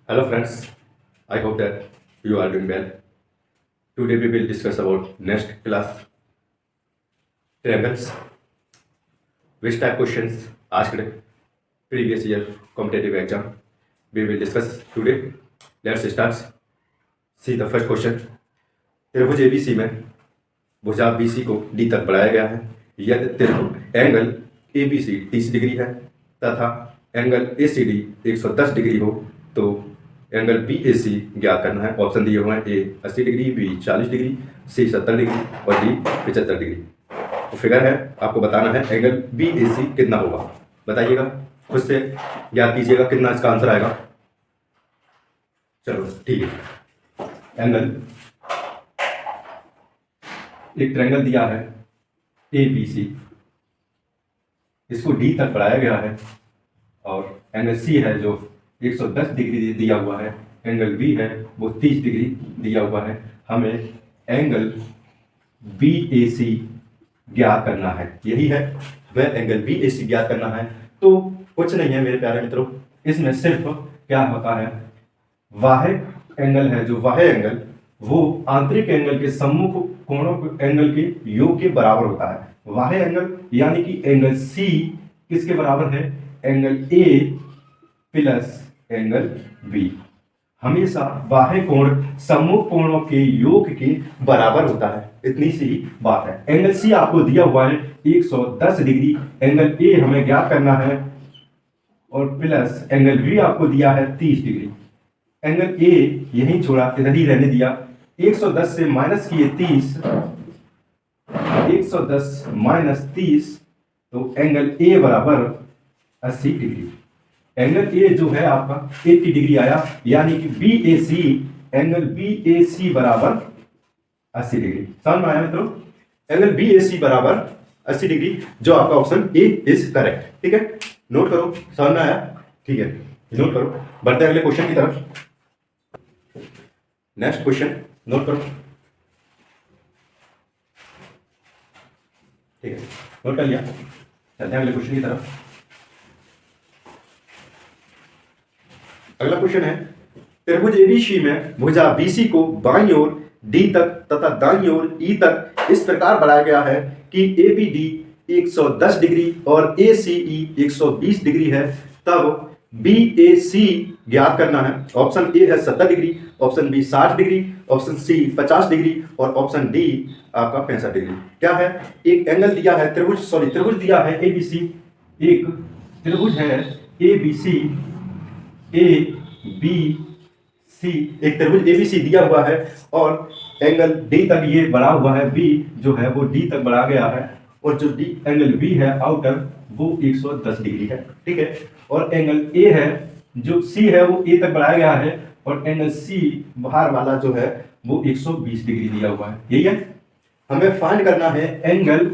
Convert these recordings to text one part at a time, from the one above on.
Hello friends, I hope that you are doing well. Today we will discuss about next class triangles. Which type questions asked previous year competitive exam we will discuss today. Let's start. See the first question. त्रिभुज ABC में भुजा BC को D तक बढ़ाया गया है। यदि त्रिभुज एंगल ABC 30 डिग्री है तथा एंगल ACD 110 डिग्री हो तो एंगल BAC ज्ञात करना है। ऑप्शन दिए हुए हैं ए 80 डिग्री, बी 40 डिग्री, सी 70 डिग्री और डी 75 डिग्री। तो फिगर है, आपको बताना है एंगल BAC कितना होगा। बताइएगा, खुद से ज्ञात कीजिएगा कितना इसका आंसर आएगा। चलो ठीक है। एंगल, एक ट्रायंगल दिया है ABC, इसको D तक बढ़ाया गया है और एंगल C है जो 110 डिग्री दिया हुआ है, एंगल B है वो 30 डिग्री दिया हुआ है। हमें एंगल BAC ज्ञात करना है, यही है वह एंगल BAC ज्ञात करना है। तो कुछ नहीं है मेरे प्यारे मित्रों, इसमें सिर्फ क्या होता है, बाह्य एंगल है जो बाह्य एंगल वो आंतरिक एंगल के सम्मुख कोणों एंगल के योग के बराबर होता है। बाह्य एंगल यानी कि एंगल C किसके बराबर है, angle A plus angle B। हमेशा बाह्य कोण सम्मुख कोणों के योग के बराबर होता है, इतनी सी बात है। एंगल C आपको दिया हुआ है 110 डिग्री, एंगल A हमें ज्ञात करना है और प्लस एंगल B आपको दिया है 30 डिग्री। एंगल A यहीं छोड़ा, इधर ही रहने दिया। 110 से माइनस किए 30, 110 माइनस 30 तो एंगल A बराबर 80 डिग्री। एंगल A जो है आपका 80 डिग्री आया, यानी कि BAC, एंगल BAC बराबर 80 डिग्री। समझ में आया मित्रों? एंगल BAC बराबर 80 डिग्री, जो आपका ऑप्शन ए इज करेक्ट। ठीक है, नोट करो, समझ में आया? ठीक है, नोट करो। बढ़ते हैं अगले क्वेश्चन की तरफ। नेक्स्ट क्वेश्चन नोट करो। ठीक है, नोट कर लिया। चलते हैं अगले क्वेश्चन की तरफ। अगला क्वेश्चन है, त्रिभुज ABC में भुजा BC को बाईं ओर D तक तथा दाईं ओर E तक इस प्रकार बढ़ाया गया है कि ABD 110 डिग्री और ACE 120 डिग्री है, तब BAC ज्ञात करना है। ऑप्शन ए है 70 degree, option B 60 degree, option C 50 degree और ऑप्शन डी आपका 65 डिग्री। क्या है, एक एंगल दिया है, त्रिभुज दिया है ABC, एक त्रिभुज है ABC ABC, एक त्रिभुज ABC दिया हुआ है और एंगल D तक ये बढ़ा हुआ है, B जो है वो D तक बढ़ा गया है और जो D एंगल B है आउटर वो 110 डिग्री है। ठीक है, और एंगल A है जो C है वो A तक बढ़ाया गया है और एंगल C बाहर वाला जो है वो 120 डिग्री दिया हुआ है। यही है, हमें फाइंड करना है एंगल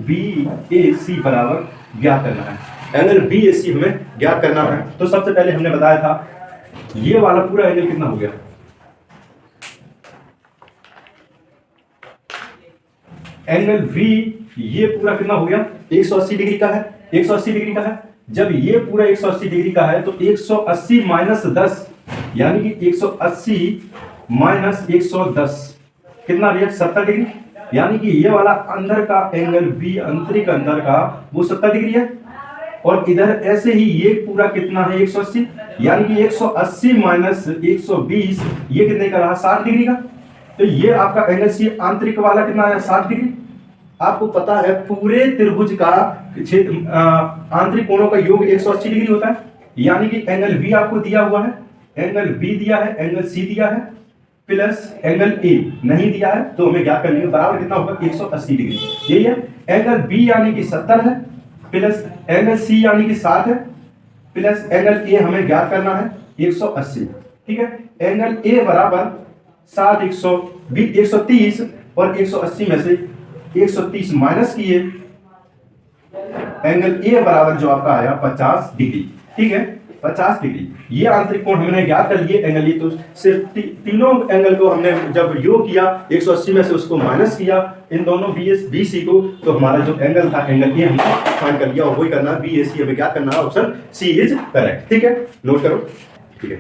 BAC बराबर ज्ञात करना है। एंगल BAC हमें ज्ञात करना है। तो सबसे पहले हमने बताया था ये वाला पूरा एंगल कितना हो गया, एंगल V ये पूरा कितना हो गया, 180 डिग्री का है, 180 डिग्री का है। जब ये पूरा 180 डिग्री का है तो 180 माइनस 10 यानी कि 180 माइनस 110 कितना लिया, 70 डिग्री। यानी कि ये वाला अंदर का एंगल B आंतरिक अंदर का वो 70 डिग्री है और इधर ऐसे ही ये पूरा कितना है 180, यानी कि 180 माइनस 120 ये कितने का रहा, 60 डिग्री का। तो ये आपका एंगल C आंतरिक वाला कितना है, 60 डिग्री। आपको पता है पूरे त्रिभुज का क्षेत्र आंतरिक कोणों का योग 180 डिग्री होता है, यानी कि एंगल B आपको दिया हुआ है, एंगल B दिया है, एंगल C दिया है प्लस एंगल A नहीं दिया है, तो हमें ज्ञात करने के बराबर कितना होगा, 180 डिग्री। यही है, एंगल B यानी कि 70 है प्लस एंगल C यानी कि 60 है प्लस एंगल A हमें ज्ञात करना है 180। ठीक है, एंगल A बराबर 60 130 और 180 में से 130 माइनस किए, एंगल A बराबर जो आपका आया 50 डिग्री। ठीक है, 50 डिग्री। ये आंतरिक कोण हमने ज्ञात कर लिए एंगल, ये तो सिर्फ तीनों एंगल को हमने जब योग किया 180 में से उसको माइनस किया इन दोनों BC को, तो हमारा जो एंगल था एंगल ए हमने फाइंड कर लिया और वही करना है BAC हमें क्या करना है, ऑप्शन सी इज करेक्ट। ठीक है, नोट करो। ठीक है,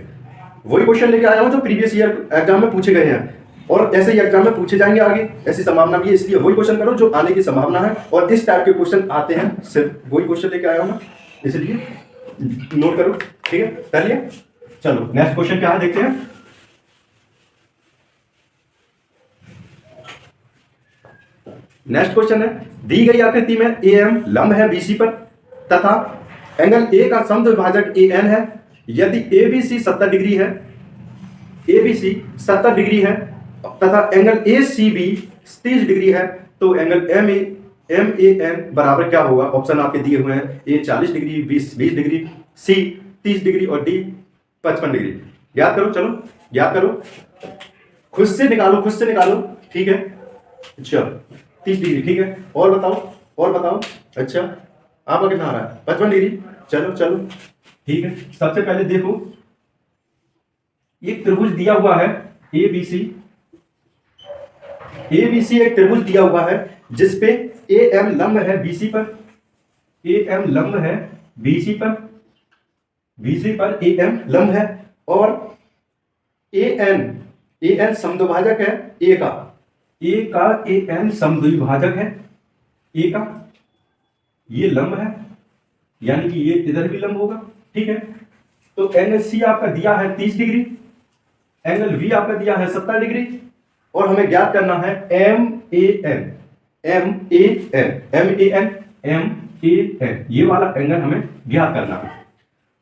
वही क्वेश्चन लेके आया हूं जो प्रीवियस ईयर एग्जाम में पूछे गए हैं और ऐसे ही एग्जाम में पूछे जाएंगे आगे, ऐसी संभावना भी है, इसलिए वही क्वेश्चन करो जो आने की संभावना है। और इस टाइप के क्वेश्चन आते हैं, सिर्फ वही क्वेश्चन लेके आया हूं मैं, इसलिए नोट करो। ठीक है, कर लिया। चलो नेक्स्ट क्वेश्चन क्या है देखते हैं। नेक्स्ट क्वेश्चन है, दी गई आकृति में AM लंब है BC पर तथा एंगल A का समद्विभाजक AN है। यदि ABC 70 डिग्री है, ABC 70 डिग्री है तथा एंगल ACB 30 डिग्री है, तो एंगल MAN बराबर क्या होगा? ऑप्शन आपके दिए हुए हैं, A 40 degree, 20 degree, C 30 degree और D 55 डिग्री। याद करो, चलो याद करो, खुद से निकालो। ठीक है, अच्छा 30 डिग्री। ठीक है, और बताओ। अच्छा आपका कितना आ रहा है? 55 डिग्री। चलो ठीक है, सबसे पहले देखो एक त्रिभुज दिया हुआ है ABC एक त्रिभुज दिया हुआ है जिसपे AM लंब है BC पर, AM लंब है BC पर AM लंब है और AN समद्विभाजक है A का AN समद्विभाजक है A का, ये लंब है यानी कि ये इधर भी लंब होगा। ठीक है, तो एंगल C आपका दिया है 30 डिग्री, एंगल V आपका दिया है 70 डिग्री और हमें ज्ञात करना है MAN, ये वाला एंगल हमें ज्ञात करना है।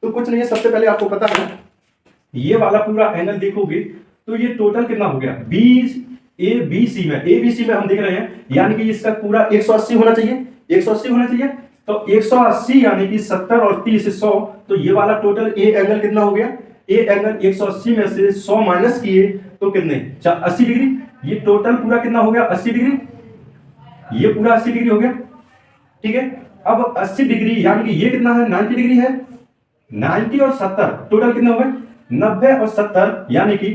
तो कुछ नहीं है, सबसे पहले आपको पता है ये वाला पूरा एंगल देखोगे तो ये टोटल कितना हो गया? ABC में हम देख रहे हैं यानी कि इसका पूरा 180 होना चाहिए। तो 180 यानी कि 70 और 30 100, तो ये वाला टोटल A एंगल कितना हो गया? A एंगल 180 में से 100 माइनस किए तो कितने? 80 डिग्री। ये टोटल पूरा कितना हो गया? 80 डिग्री। ये पूरा 80 डिग्री हो गया। ठीक है, अब 80 डिग्री यानी कि ये कितना है? 90 डिग्री है। 90 और 70 टोटल कितने हो गए? 90 और 70 यानी कि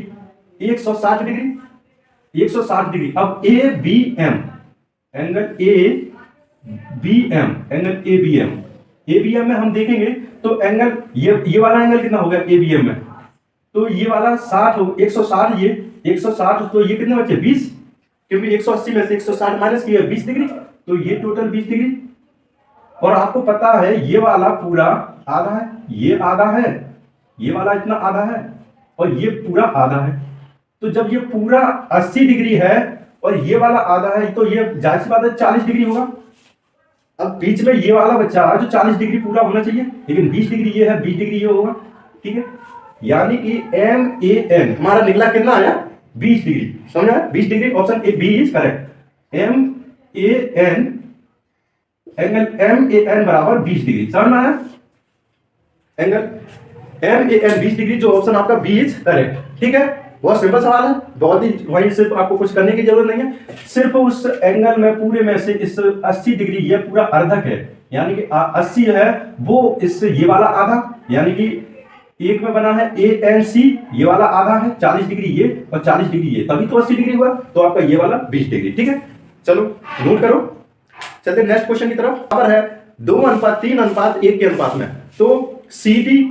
160 डिग्री। 160 डिग्री। अब ABM एंगल में हम देखेंगे तो एंगल ये वाला एंगल कितना हो गया ABM में? तो ये वाला 60 हो, 160, ये 160, तो ये कितने बचे? 20, क्योंकि 180 में से 160 माइनस किया 20 डिग्री, तो ये टोटल 20 डिग्री। और आपको पता है ये वाला पूरा आधा है, ये आधा है, ये वाला इतना आधा है और ये पूरा आधा है। तो जब ये पूरा 80 डिग्री है और ये वाला आधा है तो ये जाहिर सी बात है 40 डिग्री होगा। अब बीच में ये वाला बच्चा जो 40 डिग्री पूरा होना चाहिए, लेकिन 20 डिग्री ये है, 20 डिग्री ये होगा। ठीक है, यानी कि MAN हमारा निकला कितना आया? 20 डिग्री। समझा? 20 degree, option A B is correct. MAN angle MAN बराबर 20 डिग्री। समझ में आया? एंगल MAN 20 डिग्री, जो ऑप्शन आपका बी इज करेक्ट। ठीक है, बहुत सिंपल सवाल है, बहुत ही, वही सिर्फ आपको कुछ करने की जरूरत नहीं है। सिर्फ उस एंगल में पूरे में से इस 80 डिग्री ये पूरा अर्धक है, यानी कि 80 है वो इस ये वाला आधा, यानी कि एक में बना है ANC, ये वाला आधा है 40 डिग्री ये और 40 डिग्री ये, तभी तो 80 डिग्री हुआ। तो आपका ये वाला 20 डिग्री। ठीक है, चलो नोट करो। चलते नेक्स्ट क्वेश्चन की तरफ। बराबर है 2:3:1 के अनुपात में, तो CD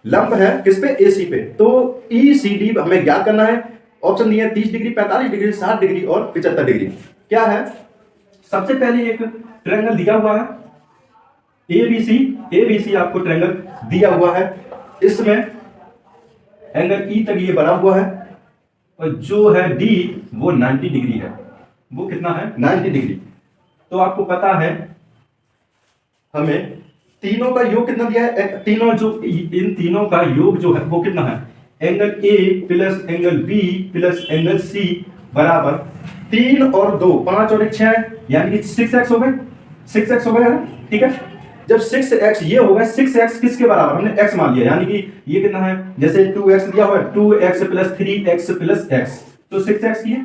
लंब है किस पे? AC पे। तो ECD हमें ज्ञात करना है। ऑप्शन दिए 30 डिग्री, 45 डिग्री, 60 डिग्री और 75 डिग्री। क्या है? सबसे पहले एक ट्रायंगल दिया हुआ है ABC आपको ट्रायंगल दिया हुआ है, इसमें एंगल E तक ये बना हुआ है और जो है D वो 90 डिग्री है। वो कितना है? 90 डिग्री। तो आपको पता है हमें तीनों का योग कितना दिया है? इन तीनों का योग जो है वो कितना है? Angle A plus angle B plus angle C बराबर 3 और 2 5 और 1 6, यानी कि 6x हो गए। 6x हो गए है। ठीक है, जब 6x ये होगा, 6x किसके बराबर? हमने x मान लिया, यानी कि ये कितना है? जैसे 2x दिया हुआ है, 2x plus 3x plus x, तो 6x ये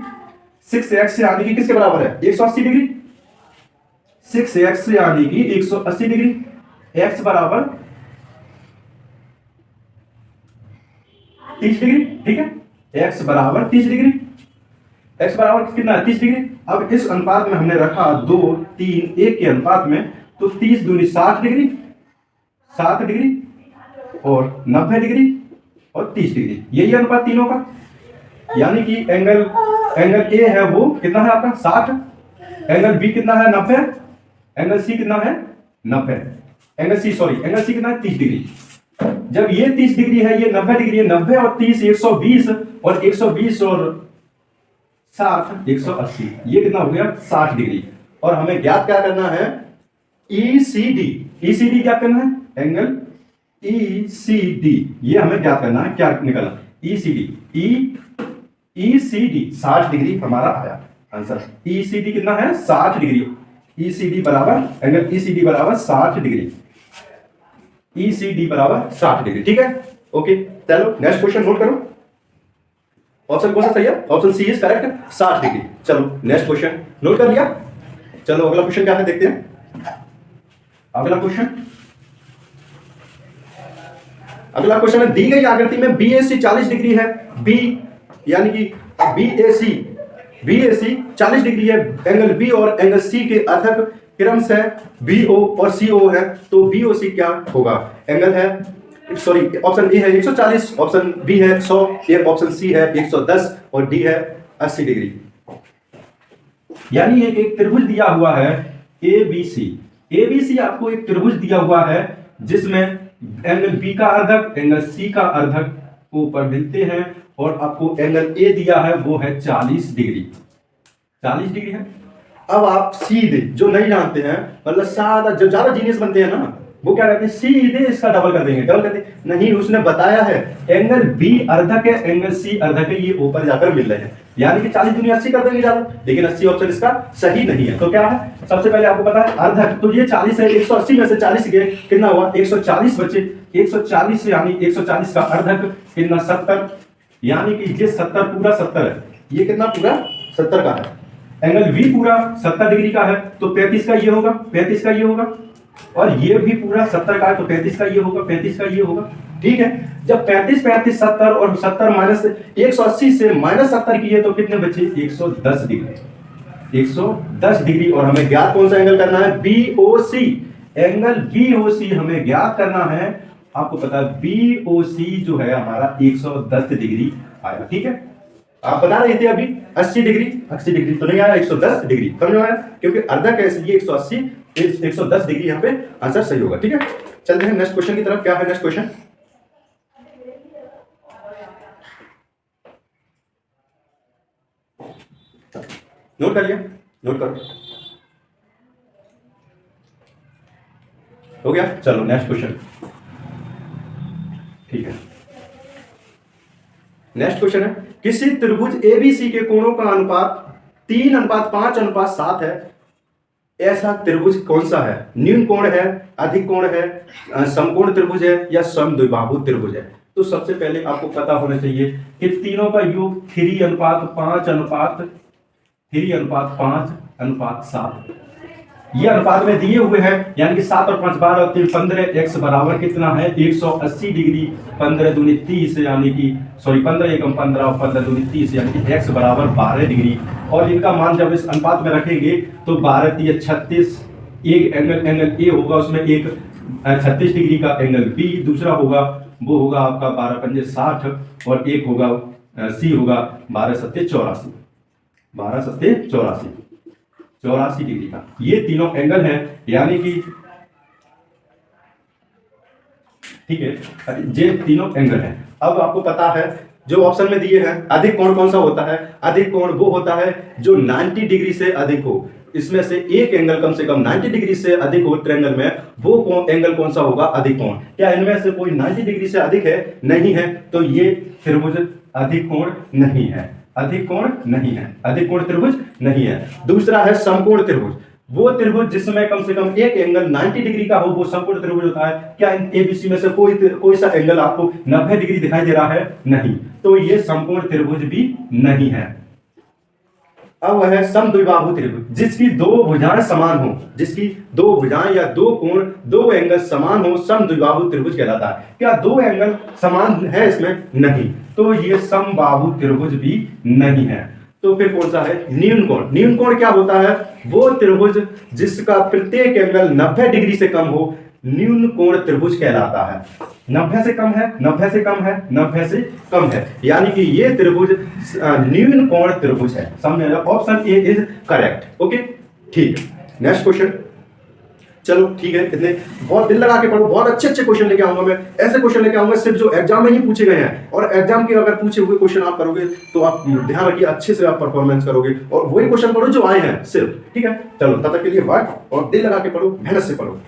6x यानी कि किसके बराबर है? 180 डिग्री। 6x यानी कि 180 डिग्री। x बराबर 30 डिग्री, ठीक है। x बराबर 30 डिग्री, x बराबर कितना है 30 डिग्री। अब इस अनुपात में हमने रखा 2 3 1 के अनुपात में, तो 30 दूनी 60 डिग्री, 60 डिग्री और 90 डिग्री और 30 डिग्री, यही अनुपात तीनों का। यानी कि एंगल ए है वो कितना है आपका 60, एंगल बी कितना है 90, एंगल सी कितना है 90, एंगल सी कितना है 30 डिग्री। जब ये 30 डिग्री है, ये 90 डिग्री है, 90 और 30 120 और 120 और 60 180, ये कितना हो गया 60 डिग्री। और हमें ज्ञात क्या करना है ECD, ECD क्या करना है एंगल ECD, ये हमें ज्ञात करना है। क्या निकला ECD 60 डिग्री हमारा आया आंसर। ECD कितना है 60 डिग्री, ECD बराबर एंगल ECD बराबर 60 डिग्री, ECD बराबर 60 डिग्री, ठीक है। ओके, चलो नेक्स्ट क्वेश्चन नोट करो। ऑप्शन कौन सा सही है, option C is correct 60 degree. चलो नेक्स्ट क्वेश्चन नोट कर लिया। चलो अगला क्वेश्चन क्या है देखते हैं। अगला क्वेश्चन है दी गई आकृति में BAC 40 डिग्री है, B यानी कि BAC 40 डिग्री है, एंगल B और एंगल C के अर्धक क्रमश है BO और CO है, तो BOC क्या होगा। एंगल है ऑप्शन ए है 140, ऑप्शन बी है 100, ऑप्शन सी है 110 और डी है 80 डिग्री। यानी एक त्रिभुज दिया हुआ है ABC आपको एक त्रिभुज दिया हुआ है जिसमें एंगल बी का अर्धक एंगल सी का अर्धक ऊपर मिलते हैं, और आपको एंगल ए दिया है वो है 40 डिग्री, 40 डिग्री है। अब आप सीधे जो नहीं जानते हैं, मतलब सादा जो ज्यादा जीनियस बनते हैं ना, वो क्या करते हैं सीधे इसका डबल कर देंगे, डबल करते नहीं, उसने बताया है एंगल बी अर्धक है एंगल सी अर्धक है, ये ऊपर जाकर मिल रहे हैं, यानी कि 40 दुनिया 80 कर देंगे ज्यादा, लेकिन 80 ऑप्शन इसका सही नहीं है। तो क्या है सबसे पहले आपको पता है अर्धक, तो ये 40 है, 180 में से 40 गए कितना हुआ 140 बचे, 140 यानी 140 का अर्धक कितना 70, यानी कि ये 70 पूरा 70 है, ये कितना पूरा 70 का है। एंगल बी पूरा 70 डिग्री का है, तो 35 का ये होगा, 35 का ये होगा, और ये भी पूरा 70 का है, तो 35 का ये होगा, 35 का ये होगा, ठीक है। जब 35 35 70 और 70 माइनस 180 से माइनस 70 किए तो कितने बचे 110 डिग्री, 110 डिग्री। और हमें ज्ञात कौन सा एंगल करना है BOC, एंगल BOC हमें ज्ञात करना है। आपको पता है BOC जो है हमारा 110 डिग्री आया, ठीक है। आप बता रहे थे अभी 80 डिग्री तो नहीं आया, 110 डिग्री समझ में आया, क्योंकि अर्धक है इसलिए 180 110 डिग्री यहाँ पे आंसर सही होगा, ठीक है। चलते हैं नेक्स्ट क्वेश्चन की तरफ। क्या है नेक्स्ट क्वेश्चन, नोट कर लिया, नोट करो, हो गया। चलो नेक्स्ट क्वेश्चन, ठीक है। नेक्स्ट क्वेश्चन है किसी त्रिभुज ABC के कोणों का अनुपात 3:5:7 है, ऐसा त्रिभुज कौन सा है। न्यून कोण है, अधिक कोण है, समकोण त्रिभुज है या समद्विबाहु त्रिभुज है। तो सबसे पहले आपको पता होना चाहिए कि तीनों का योग 3:5:7 ये अनुपात में दिए हुए हैं, यानी कि 7 और 5 12 और 3 15, x बराबर कितना है 180 डिग्री, 15 दूनी 30 यानी कि 15 एकम 15 और 15 दूनी 30 यानी कि x बराबर 12 डिग्री। और इनका मान जब इस अनुपात में रखेंगे तो 12 3 36, एक एंगल ए होगा, उसमें एक 36 डिग्री का एंगल बी, दूसरा होगा वो होगा आपका 12 पंजे 60 और एक होगा सी होगा 12 सत्ते 84, 12 सत्ते 84 डिग्री का। ये तीनों एंगल हैं, यानी कि ठीक है, ये तीनों एंगल हैं। अब आपको पता है जो ऑप्शन में दिए हैं अधिक कोण कौन सा होता है, अधिक कोण वो होता है जो 90 डिग्री से अधिक हो। इसमें से एक एंगल कम से कम 90 डिग्री से अधिक हो ट्रायंगल में, वो एंगल कौन सा होगा अधिक कोण। क्या इनमें से कोई 90 डिग्री से अधिक है, नहीं है, तो ये त्रिभुज अधिक कोण नहीं है, अधिक कोण नहीं है, अधिक कोण त्रिभुज नहीं है। दूसरा है समकोण त्रिभुज, वो त्रिभुज जिसमें कम से कम एक एंगल 90 डिग्री का हो वो समकोण त्रिभुज होता है। क्या इन ABC में से कोई सा एंगल आपको 90 डिग्री दिखाई दे रहा है, नहीं, तो ये समकोण त्रिभुज भी नहीं है। अब है समद्विबाहु त्रिभुज, जिसकी दो भुजाएं समान हो, जिसकी दो भुजाएं या दो कोण दो एंगल समान हो, समद्विबाहु त्रिभुज कहलाता है। क्या दो एंगल समान है इसमें, नहीं, तो ये समबाहु त्रिभुज भी नहीं है। तो फिर कौन सा है? न्यून कोण। न्यून कोण क्या होता है? वो त्रिभुज जिसका प्रत्येक एंगल 90 डिग्री से कम हो, न्यून कोण त्रिभुज कहलाता है। 90 से कम है, 90 से कम है, 90 से कम है, यानी कि ये त्रिभुज न्यून कोण त्रिभुज है। समझ आया? Option A is correct. Okay, ठीक है। Next question. चलो ठीक है, इतने बहुत दिल लगा के पढ़ो, बहुत अच्छे अच्छे क्वेश्चन लेके आऊंगा मैं। ऐसे क्वेश्चन लेके आऊंगा सिर्फ जो एग्जाम में ही पूछे गए हैं, और एग्जाम के अगर पूछे हुए क्वेश्चन आप करोगे तो आप ध्यान रखिए अच्छे से आप परफॉर्मेंस करोगे, और वही क्वेश्चन पढ़ो जो आए हैं सिर्फ। ठीक है, चलो तब तक के लिए बाय, और दिल लगा के पढ़ो, मेहनत से पढ़ो।